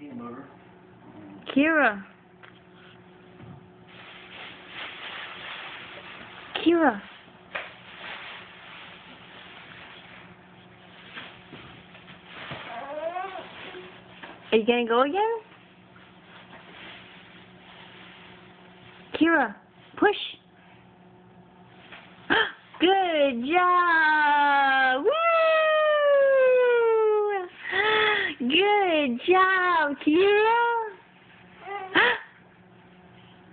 Peanut butter. Kira. Kira. Are you gonna go again? Kira, push. Good job! Woo! Good job, Kira!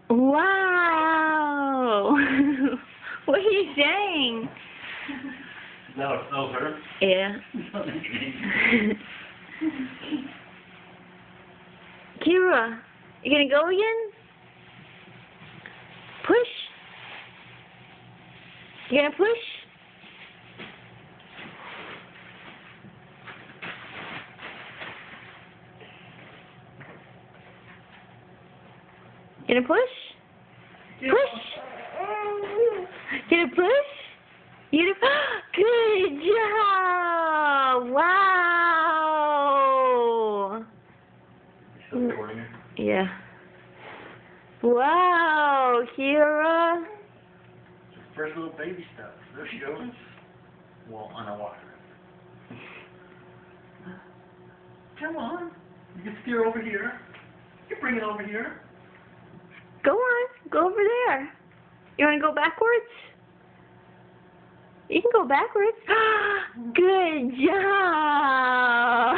Wow! What are you saying? Is that what smells her? Yeah. Kira, you gonna go again? Push. You gonna push? Gonna push? Push. Gonna push? You gonna... Good job! Wow! Still recording her? Yeah. Wow, Kira. First little baby stuff. There she goes. Well, on a walker. Come on. You can steer over here. You can bring it over here. Go on. Go over there. You want to go backwards? You can go backwards. Good job.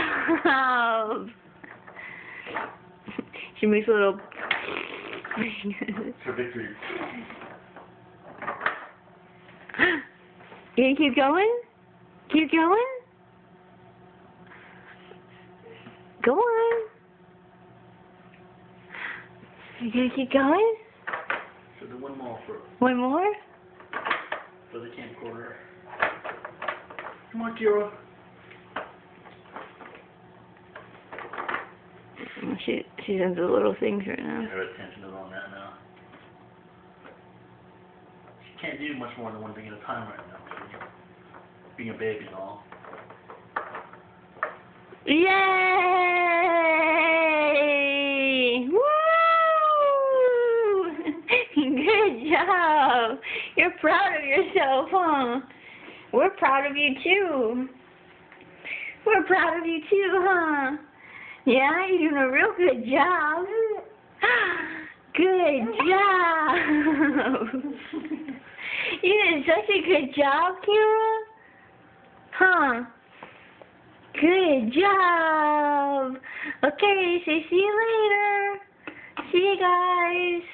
She makes a little... It's her victory. You gonna keep going? Keep going? Go on. You gonna keep going? So do one more for One more? the camcorder. Come on, Kira. She does the little things right now. Her attention is on that now. She can't do much more than one thing at a time right now. Being a baby and all. Yay! Woo! Good job! You're proud of yourself, huh? We're proud of you too. We're proud of you too, huh? Yeah, you're doing a real good job. Good job! You did such a good job, Kira. Huh? Good job! Okay, so see you later. See you guys.